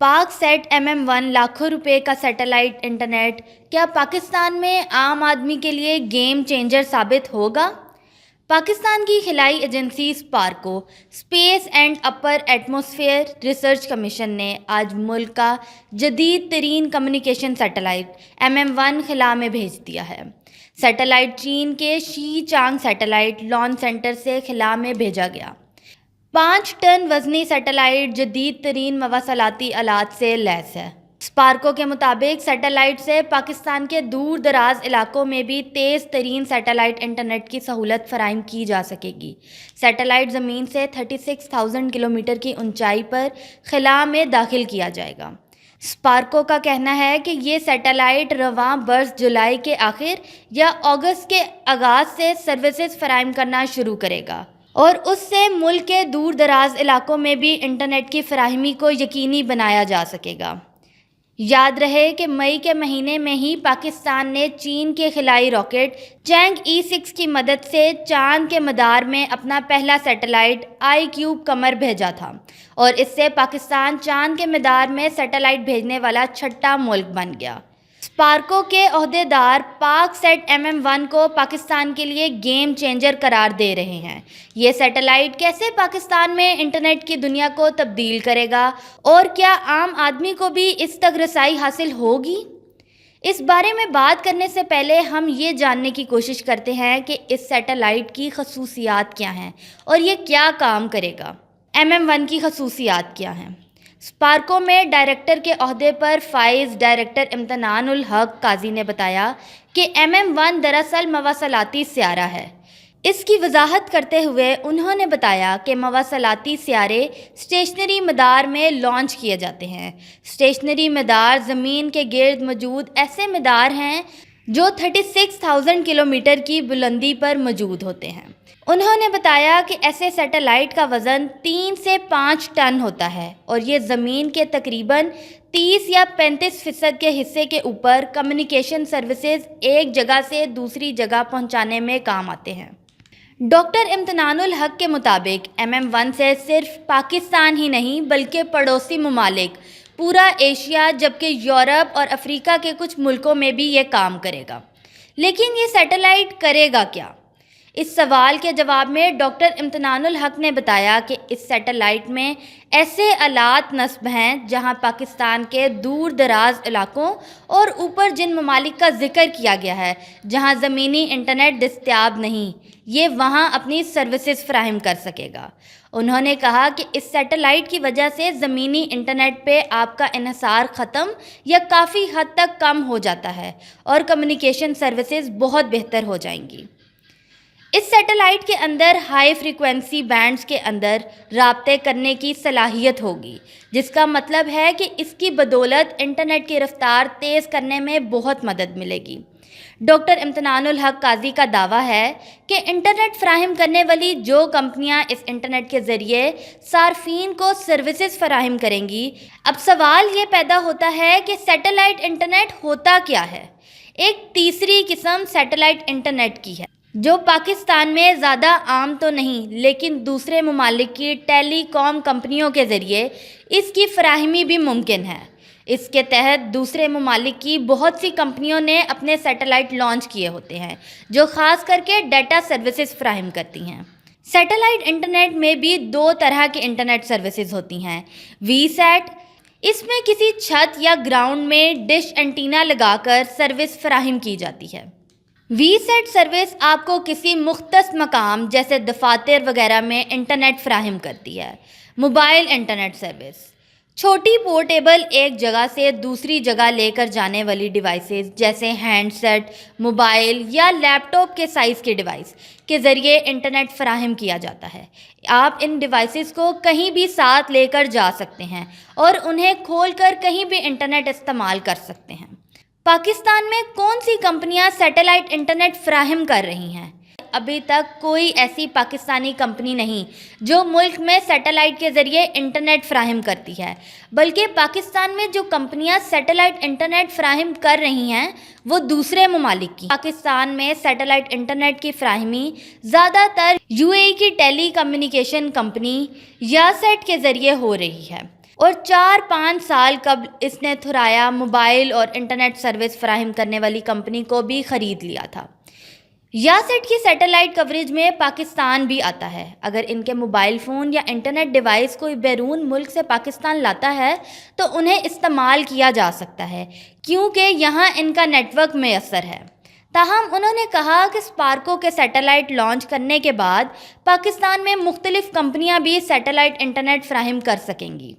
पाक set MM1 लाखों रुपए का सैटेलाइट इंटरनेट क्या पाकिस्तान में आम आदमी के लिए गेम चेंजर साबित होगा? पाकिस्तान की खिलाई agency Sparco space and upper atmosphere research commission ने आज मुल्क का जदीद तरीन कम्युनिकेशन सैटेलाइट MM1 खिला में भेज दिया है। सैटेलाइट चीन के she Chang satellite launch centre से खिला में भेजा गया। 5 टन वजनी सैटेलाइट जदीद तरीन मवासलाती आलात से लैस है। स्पार्को के मुताबिक सैटेलाइट से पाकिस्तान के दूर दराज इलाकों में भी तेज़ तरीन सैटेलाइट इंटरनेट की सहूलत फराहम की जा सकेगी। सैटेलाइट ज़मीन से 36,000 किलोमीटर की ऊंचाई पर खिला में दाखिल किया जाएगा। स्पार्को का कहना है कि ये सैटेलाइट रवां बरस जुलाई के आखिर या अगस्त के आगाज़ से सर्विसेज फराहम करना शुरू करेगा और उससे मुल्क के दूर दराज इलाकों में भी इंटरनेट की फराहमी को यकीनी बनाया जा सकेगा। याद रहे कि मई के महीने में ही पाकिस्तान ने चीन के खिलाई रॉकेट चैंग E6 की मदद से चांद के मदार में अपना पहला सैटेलाइट iCube कमर भेजा था और इससे पाकिस्तान चांद के मदार में सैटेलाइट भेजने वाला छठा मुल्क बन गया। स्पार्को के ओहदेदार पाक सेट MM1 को पाकिस्तान के लिए गेम चेंजर करार दे रहे हैं। ये सैटेलाइट कैसे पाकिस्तान में इंटरनेट की दुनिया को तब्दील करेगा और क्या आम आदमी को भी इस तक रसाई हासिल होगी? इस बारे में बात करने से पहले हम ये जानने की कोशिश करते हैं कि इस सैटेलाइट की खसूसियात क्या हैं और ये क्या काम करेगा। MM1 की खसूसियात क्या हैं? स्पार्को में डायरेक्टर के ओहदे पर फाइज डायरेक्टर इम्तनानुल हक काजी ने बताया कि MM1 दरअसल मवासलाती स्यारा है। इसकी वजाहत करते हुए उन्होंने बताया कि मवासलाती स्यारे स्टेशनरी मदार में लॉन्च किए जाते हैं। स्टेशनरी मदार ज़मीन के गिर्द मौजूद ऐसे मदार हैं जो 36,000 किलोमीटर की बुलंदी पर मौजूद होते हैं। उन्होंने बताया कि ऐसे सैटेलाइट का वज़न 3 से 5 टन होता है और ये ज़मीन के तकरीबन 30 या 35% के हिस्से के ऊपर कम्युनिकेशन सर्विसेज एक जगह से दूसरी जगह पहुंचाने में काम आते हैं। डॉक्टर इम्तनानुल हक के मुताबिक MM1 से सिर्फ पाकिस्तान ही नहीं बल्कि पड़ोसी ममालिक, पूरा एशिया जबकि यूरोप और अफ्रीका के कुछ मुल्कों में भी ये काम करेगा। लेकिन ये सैटेलाइट करेगा क्या? इस सवाल के जवाब में डॉक्टर इम्तनानुल हक ने बताया कि इस सैटेलाइट में ऐसे आलात नस्ब हैं जहां पाकिस्तान के दूर दराज इलाकों और ऊपर जिन ममालिक का जिक्र किया गया है जहां ज़मीनी इंटरनेट दस्तयाब नहीं, ये वहां अपनी सर्विसेज फराहम कर सकेगा। उन्होंने कहा कि इस सैटेलाइट की वजह से ज़मीनी इंटरनेट पे आपका इन्हिसार ख़त्म या काफ़ी हद तक कम हो जाता है और कम्युनिकेशन सर्विसेज बहुत बेहतर हो जाएंगी। इस सैटेलाइट के अंदर हाई फ्रीक्वेंसी बैंड्स के अंदर राब्ते करने की सलाहियत होगी, जिसका मतलब है कि इसकी बदौलत इंटरनेट की रफ्तार तेज़ करने में बहुत मदद मिलेगी। डॉक्टर इम्तनानुल हक काजी का दावा है कि इंटरनेट फराहम करने वाली जो कंपनियां इस इंटरनेट के ज़रिए सार्फिन को सर्विसेज फराहम करेंगी। अब सवाल ये पैदा होता है कि सैटेलाइट इंटरनेट होता क्या है? एक तीसरी किस्म सैटेलाइट इंटरनेट की है जो पाकिस्तान में ज़्यादा आम तो नहीं लेकिन दूसरे ममालिक की टेलीकॉम कंपनियों के ज़रिए इसकी फराहमी भी मुमकिन है। इसके तहत दूसरे ममालिक की बहुत सी कंपनियों ने अपने सैटेलाइट लॉन्च किए होते हैं जो ख़ास करके डाटा सर्विसेज फराहम करती हैं। सैटेलाइट इंटरनेट में भी 2 तरह के इंटरनेट सर्विसेज होती हैं। VSAT, इसमें किसी छत या ग्राउंड में डिश एंटीना लगाकर सर्विस फराहम की जाती है। VSAT सर्विस आपको किसी मुख्तस मकाम जैसे दफातर वगैरह में इंटरनेट फराहम करती है। मोबाइल इंटरनेट सर्विस, छोटी पोर्टेबल एक जगह से दूसरी जगह लेकर जाने वाली डिवाइसेस जैसे हैंडसेट, मोबाइल या लैपटॉप के साइज़ के डिवाइस के ज़रिए इंटरनेट फराहम किया जाता है। आप इन डिवाइसेस को कहीं भी साथ लेकर जा सकते हैं और उन्हें खोलकर कहीं भी इंटरनेट इस्तेमाल कर सकते हैं। पाकिस्तान में कौन सी कंपनियां सैटेलाइट इंटरनेट फराहम कर रही हैं? अभी तक कोई ऐसी पाकिस्तानी कंपनी नहीं जो मुल्क में सैटेलाइट के ज़रिए इंटरनेट फराहम करती है, बल्कि पाकिस्तान में जो कंपनियां सैटेलाइट इंटरनेट फराहम कर रही हैं वो दूसरे ममालिक की। पाकिस्तान में सैटेलाइट इंटरनेट की फराहमी ज़्यादातर UAE की टेली कम्युनिकेशन कंपनी यासेट के ज़रिए हो रही है। اور 4-5 سال قبل اس نے تھرایا موبائل اور انٹرنیٹ سروس فراہم کرنے والی کمپنی کو بھی خرید لیا تھا۔ یاسیٹ کی سیٹلائٹ کوریج میں پاکستان بھی آتا ہے۔ اگر ان کے موبائل فون یا انٹرنیٹ ڈیوائس کوئی بیرون ملک سے پاکستان لاتا ہے تو انہیں استعمال کیا جا سکتا ہے کیونکہ یہاں ان کا نیٹ ورک میسر ہے۔ تاہم انہوں نے کہا کہ اسپارکو کے سیٹلائٹ لانچ کرنے کے بعد پاکستان میں مختلف کمپنیاں بھی سیٹلائٹ انٹرنیٹ فراہم کر سکیں گی۔